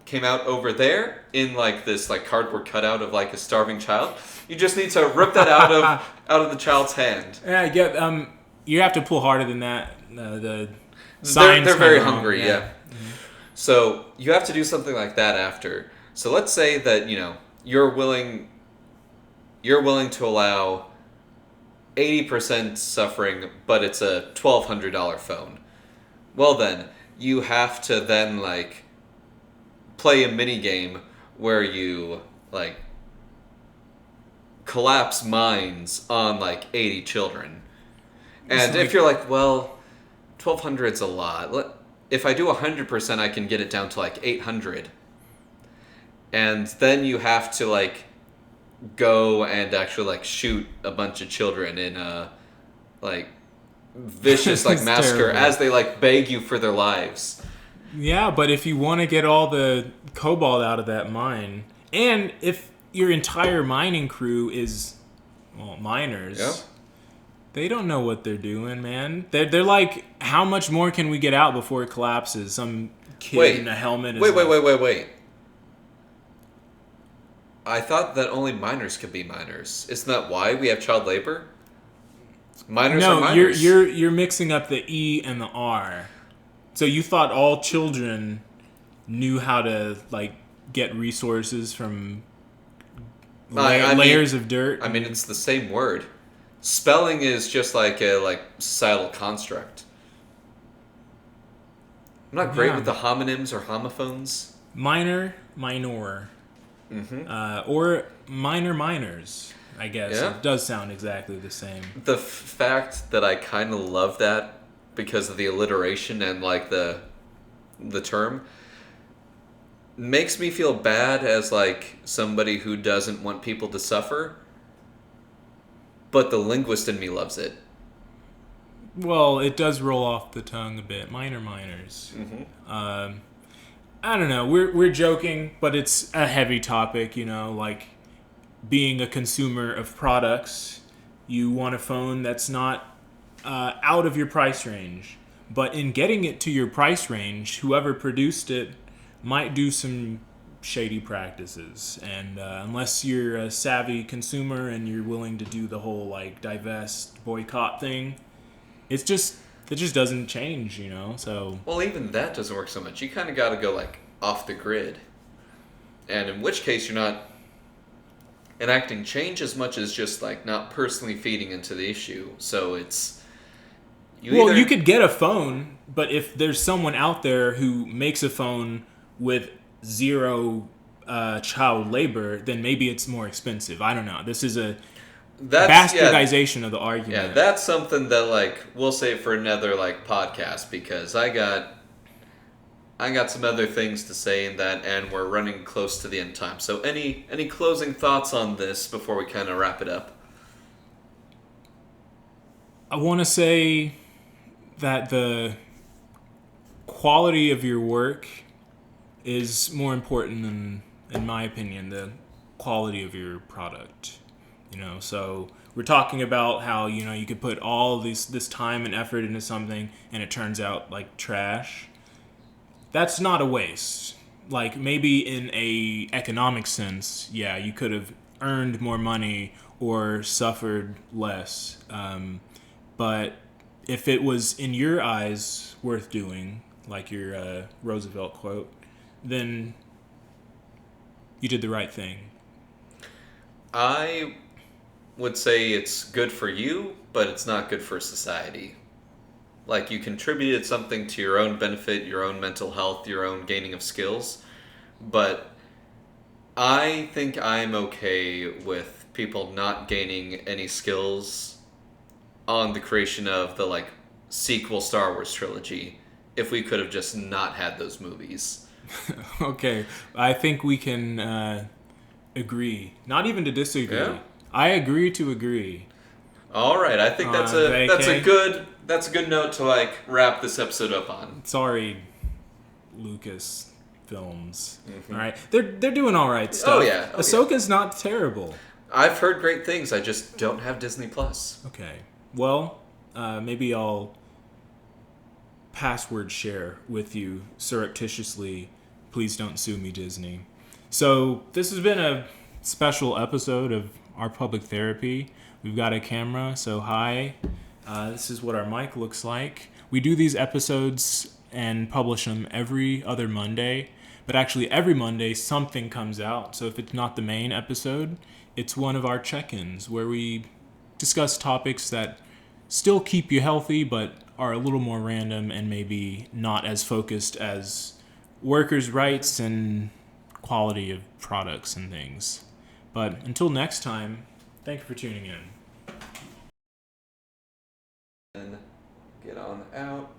Speaker 1: came out over there in like this like cardboard cutout of like a starving child. You just need to rip that out of the child's hand.
Speaker 2: Yeah, I get. You have to pull harder than that. The signs
Speaker 1: they're very hungry. Yeah.
Speaker 2: Mm-hmm.
Speaker 1: So you have to do something like that after. So let's say that you're willing to allow 80% suffering, but it's a $1,200 phone. Well then, you have to then like play a mini game where you like collapse mines on like 80 children. And if you're like, well, 1,200's a lot. If I do 100%, I can get it down to like 800. And then you have to like go and actually like shoot a bunch of children in a like vicious like massacre terrible. As they like beg you for their lives.
Speaker 2: Yeah, but if you want to get all the cobalt out of that mine, and if your entire mining crew is miners, they don't know what they're doing, man. They're like, how much more can we get out before it collapses? Some kid in a helmet.
Speaker 1: Wait. I thought that only miners could be miners. Isn't that why we have child labor? Miners are miners.
Speaker 2: You're mixing up the E and the R. So you thought all children knew how to like get resources from
Speaker 1: I mean-
Speaker 2: layers of dirt.
Speaker 1: I mean, it's the same word. Spelling is just like a societal construct. I'm not great
Speaker 2: Yeah.
Speaker 1: with the homonyms or homophones.
Speaker 2: minor, or minors. I guess
Speaker 1: Yeah.
Speaker 2: it does sound exactly the same.
Speaker 1: The fact that I kind of love that because of the alliteration and like the term makes me feel bad as like somebody who doesn't want people to suffer, but the linguist in me loves it.
Speaker 2: Well, it does roll off the tongue a bit. Minors. I don't know. We're joking, but it's a heavy topic. Like being a consumer of products, you want a phone that's not out of your price range. But in getting it to your price range, whoever produced it might do some shady practices. And unless you're a savvy consumer and you're willing to do the whole like divest, boycott thing, it just doesn't change, So
Speaker 1: Well, even that doesn't work so much. You kind of got to go like off the grid, and in which case you're not enacting change as much as just like not personally feeding into the issue. So it's
Speaker 2: you could get a phone, but if there's someone out there who makes a phone with zero child labor, then maybe it's more expensive. I don't know. This is a bastardization of the argument.
Speaker 1: Yeah, that's something that like we'll save for another like podcast because I got some other things to say in that, and we're running close to the end time. So any closing thoughts on this before we kind of wrap it up?
Speaker 2: I want to say that the quality of your work is more important than, in my opinion, the quality of your product. So we're talking about how you could put all this time and effort into something and it turns out like trash. That's not a waste. Like maybe in a economic sense, yeah, you could have earned more money or suffered less. But if it was in your eyes worth doing, like your Roosevelt quote, then you did the right thing.
Speaker 1: I would say it's good for you, but it's not good for society. Like you contributed something to your own benefit, your own mental health, your own gaining of skills, but I think I'm okay with people not gaining any skills on the creation of the like sequel Star Wars trilogy if we could have just not had those movies.
Speaker 2: Okay, I think we can agree, not even to disagree.
Speaker 1: Yeah.
Speaker 2: I agree to agree.
Speaker 1: All right, I think that's a good note to like wrap this episode up on.
Speaker 2: Sorry, Lucas Films. All right, they're doing all right stuff.
Speaker 1: Oh yeah,
Speaker 2: Ahsoka's not terrible.
Speaker 1: I've heard great things. I just don't have Disney Plus.
Speaker 2: Okay, well, maybe I'll password share with you surreptitiously. Please don't sue me, Disney. So this has been a special episode of our public therapy. We've got a camera, so hi. This is what our mic looks like. We do these episodes and publish them every other Monday, but actually every Monday something comes out. So if it's not the main episode, it's one of our check-ins where we discuss topics that still keep you healthy, but are a little more random and maybe not as focused as workers' rights and quality of products and things. But until next time, thank you for tuning in.
Speaker 1: And get on out.